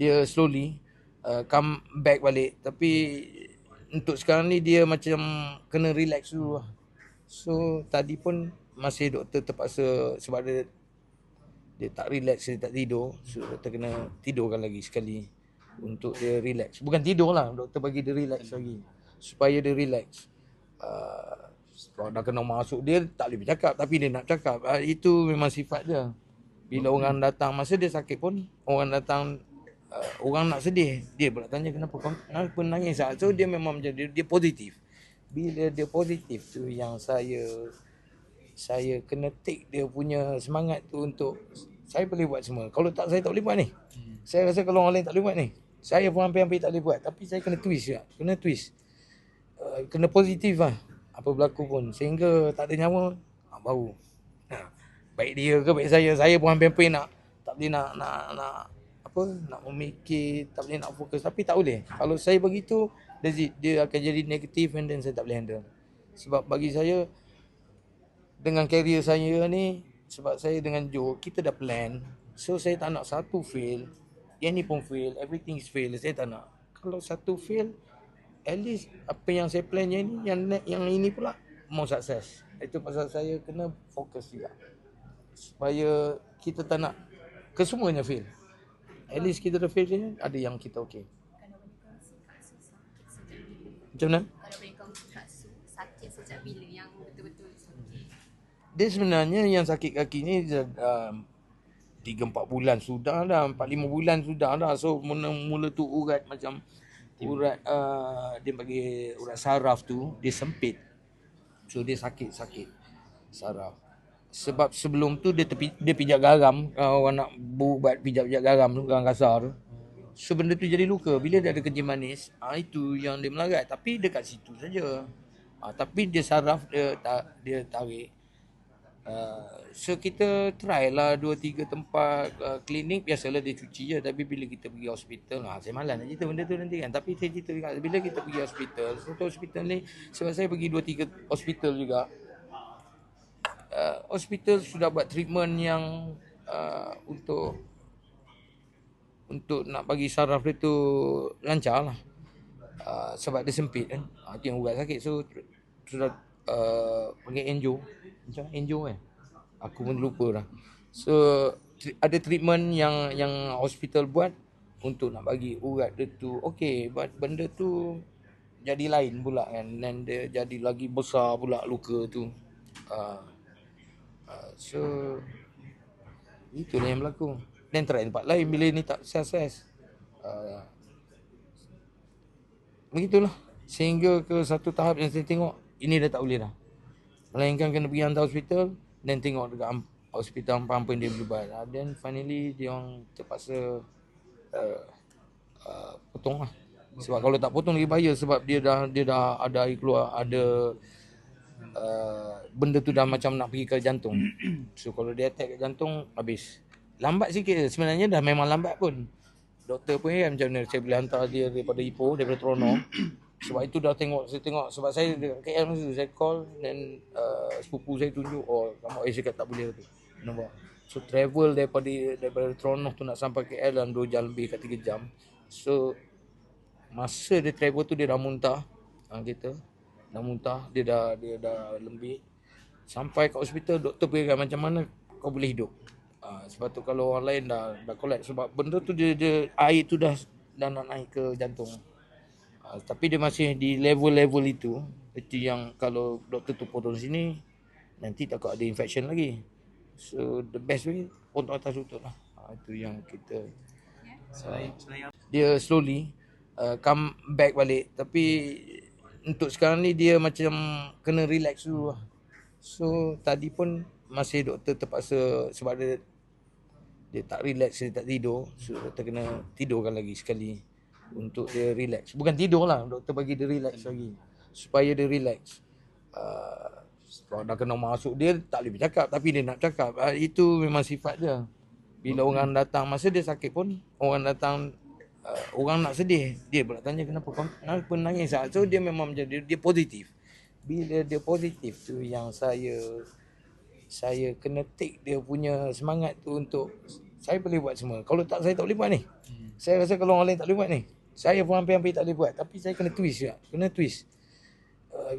dia slowly come back balik. Tapi untuk sekarang ni dia macam kena relax dulu lah. So tadi pun masih doktor terpaksa sebab dia tak relax, dia tak tidur. So doktor kena tidurkan lagi sekali untuk dia relax. Bukan tidur lah, doktor bagi dia relax lagi supaya dia relax. Kalau dah kena masuk dia tak boleh bercakap, tapi dia nak cakap. Itu memang sifat dia. Bila orang datang, masa dia sakit pun orang datang, orang nak sedih, dia pula tanya kenapa nangis. So dia memang menjadi dia positif. Bila dia positif tu yang saya kena take dia punya semangat tu untuk saya boleh buat semua. Kalau tak, saya tak boleh buat ni. Saya rasa kalau orang lain tak boleh buat ni, saya pun hampir-hampir tak boleh buat. Tapi saya kena twist juga. Kena twist. Kena positif lah. Apa berlaku pun. Sehingga tak ada nyawa, baru. Baik dia ke baik saya pun hampir-hampir tak boleh nak memikir, tak boleh nak fokus. Tapi tak boleh. Kalau saya begitu, dia akan jadi negatif and then saya tak boleh handle. Sebab bagi saya, dengan career saya ni, sebab saya dengan Joe, kita dah plan. So saya tak nak satu fail, yang ni pun fail, everything is fail. Saya tak nak. Kalau satu fail, at least apa yang saya plan yang ini pula mau sukses. Itu pasal saya kena fokus juga. Supaya kita tak nak kesemuanya fail. At least kita dah fail je, ada yang kita okey. Macam mana? Kalau boleh kongsi Kak Su, sakit sejak bila yang betul-betul sakit? Dia sebenarnya yang sakit kaki ni 3-4 bulan sudah dah, 4-5 bulan sudah dah. So mula tu urat macam urat dia bagi urat saraf tu dia sempit. So dia sakit saraf. Sebab sebelum tu dia pijak garam, orang nak buat pijak garam tu, garam kasar tu. So benda tu jadi luka. Bila dia ada kencing manis, itu yang dia melarat. Tapi dekat situ saja. Tapi dia saraf dia tarik. So kita try lah 2-3 tempat klinik. Biasalah dia cuci je. Tapi bila kita pergi hospital, saya malas nak cerita benda tu nanti kan. Tapi saya cerita juga, bila kita pergi hospital, satu hospital ni, sebab saya pergi 2-3 hospital juga, hospital sudah buat treatment yang untuk nak bagi saraf dia tu lancar lah. Sebab dia sempit kan. Itu yang urat sakit. So sudah panggil angio. Macam angio kan. Aku pun lupa dah. So ada treatment yang hospital buat untuk nak bagi urat dia tu okey. But benda tu jadi lain pula kan. Dan dia jadi lagi besar pula luka tu. So itulah yang berlaku. Dan try tempat lain bila ni tak sukses. Begitulah. Sehingga ke satu tahap yang saya tengok ini dah tak boleh dah. Melainkan kena pergi hantar hospital dan tengok dekat hospital apa yang dia boleh buat. Dan finally dia orang terpaksa potong lah. Sebab kalau tak potong lagi bahaya, sebab dia dah ada air keluar, ada benda tu dah macam nak pergi ke jantung. So kalau dia attack ke jantung, habis. Lambat sikit sebenarnya, dah memang lambat pun. Doktor pun macam mana saya boleh hantar dia daripada Ipoh, daripada Terengganu. Sebab itu dah saya tengok sebab saya dekat KL masa tu, saya call dan sepupu saya tunjuk, kamu cakap tak boleh tu. Nampak. So travel daripada Terengganu tu nak sampai KL dalam 2 jam lebih kat 3 jam. So masa dia travel tu dia dah muntah. Dah muntah, dia dah lembik. Sampai kat hospital doktor berkata macam mana kau boleh hidup. Sebab tu kalau orang lain dah collapse, sebab benda tu dia air tu dah nak naik ke jantung. Tapi dia masih di level itu yang kalau doktor tu potong sini, nanti takut ada infection lagi. So the best way potong atas lutut lah. Itu yang kita dia slowly come back balik. Tapi untuk sekarang ni dia macam kena relax dulu lah. So tadi pun masih doktor terpaksa sebab dia tak relax, dia tak tidur. So doktor kena tidurkan lagi sekali untuk dia relax. Bukan tidur lah, doktor bagi dia relax lagi supaya dia relax. Kalau dah kena masuk dia tak boleh bercakap, tapi dia nak cakap. Itu memang sifat dia. Bila orang datang, masa dia sakit pun orang datang, orang nak sedih, dia pula tanya kenapa nangis. So dia memang menjadi dia positif. Bila dia positif tu yang saya kena take dia punya semangat tu untuk saya boleh buat semua. Kalau tak, saya tak boleh buat ni. Saya rasa kalau orang lain tak boleh buat ni, saya pun hampir-hampir tak boleh buat. Tapi saya kena twist juga. Kena twist.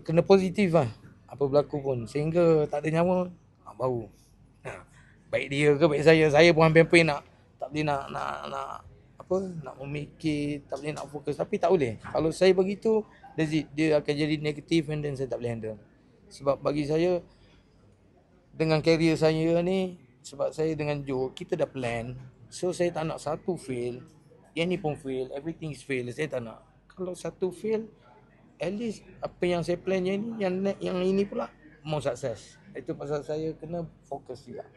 Kena positif lah. Apa berlaku pun. Sehingga tak ada nyawa, baru. Baik dia ke baik saya pun hampir-hampir nak, tak boleh nak apa, nak memikir, tak boleh nak fokus. Tapi tak boleh. Kalau saya begitu, dia akan jadi negatif and then saya tak boleh handle. Sebab bagi saya, dengan career saya ni, sebab saya dengan Joe, kita dah plan. So saya tak nak satu fail, yang ni pun fail, everything is fail. Saya tak nak. Kalau satu fail, at least apa yang saya plan yang ini pula mau sukses. Itu pasal saya kena fokus juga.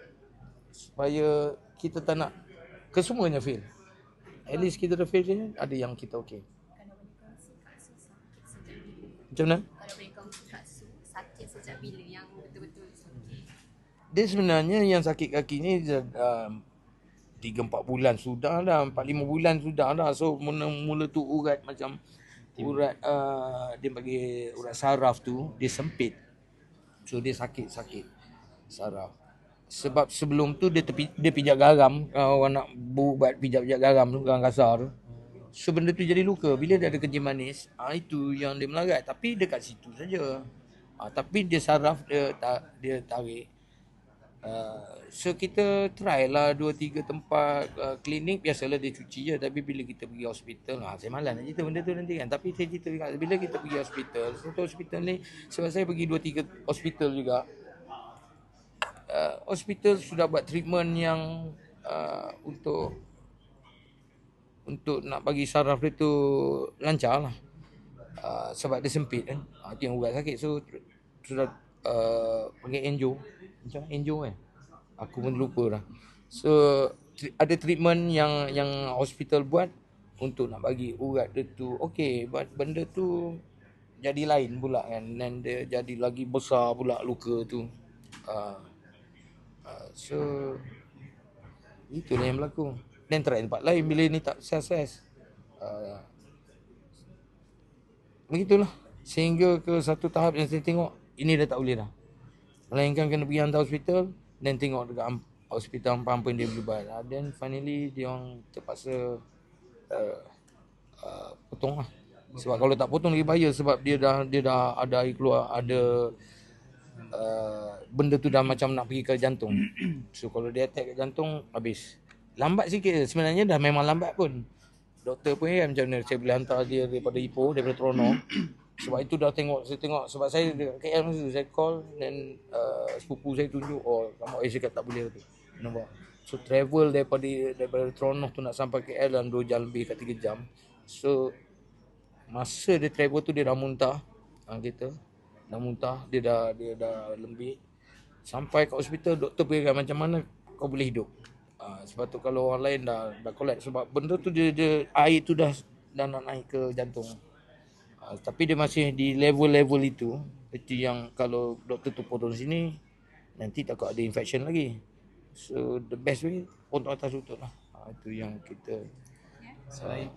Supaya kita tak nak kesemuanya fail. At least kita dah fail je, ada yang kita okey. Kalau boleh kongsi Kak Su sakit sejak bila? Macam mana? Kalau boleh kongsi Kak Su sakit sejak bila yang betul-betul sakit? Dia sebenarnya yang sakit kaki ni 3-4 bulan sudah dah, 4-5 bulan sudah dah. So mula tu urat macam urat dia bagi urat saraf tu dia sempit. So dia sakit saraf. Sebab sebelum tu dia pijak garam, orang nak buat pijak garam tu, garam kasar tu. So benda tu jadi luka. Bila dia ada kencing manis, itu yang dia melarat. Tapi dekat situ saja. Tapi dia saraf dia tarik. So kita try lah 2-3 tempat klinik. Biasalah dia cuci je. Tapi bila kita pergi hospital, saya malas nak cerita benda tu nanti kan. Tapi saya cerita juga, bila kita pergi hospital, satu hospital ni, sebab saya pergi 2-3 hospital juga, hospital sudah buat treatment yang untuk nak bagi saraf dia tu lancar lah. Sebab dia sempit kan. Itu yang urat sakit. So sudah panggil angio. Macam angio kan. Aku pun lupa dah. So ada treatment yang hospital buat untuk nak bagi urat dia tu okey. But benda tu jadi lain pula kan. Dan dia jadi lagi besar pula luka tu. So itulah yang berlaku. Dan try tempat lain bila ni tak sukses. Begitulah. Sehingga ke satu tahap yang saya tengok ini dah tak boleh dah. Melainkan kena pergi hantar hospital dan tengok dekat hospital apa yang dia boleh buat. Dan finally dia orang terpaksa potong lah. Sebab kalau tak potong lagi bahaya, sebab dia dah ada air keluar, ada benda tu dah macam nak pergi ke jantung. So kalau dia attack ke jantung, habis. Lambat sikit sebenarnya, dah memang lambat pun. Doktor pun macam mana saya boleh hantar dia daripada Ipoh, daripada Terengganu. Sebab itu dah saya tengok sebab saya dekat KL masa tu, saya call dan sepupu saya tunjuk, kamu cakap tak boleh tu. Nampak. So travel daripada Terengganu tu nak sampai KL dalam 2 jam lebih ke 3 jam. So masa dia travel tu dia dah muntah. Kita dah muntah, dia dah lembik. Sampai kat hospital doktor pegang macam mana kau boleh hidup. Sebab tu kalau orang lain dah collapse, sebab benda tu dia air tu dah nak naik ke jantung. Tapi dia masih di level itu. Itu yang kalau doktor tu potong sini, nanti takut ada infection lagi. So the best way potong atas lutut lah. Itu yang kita Selain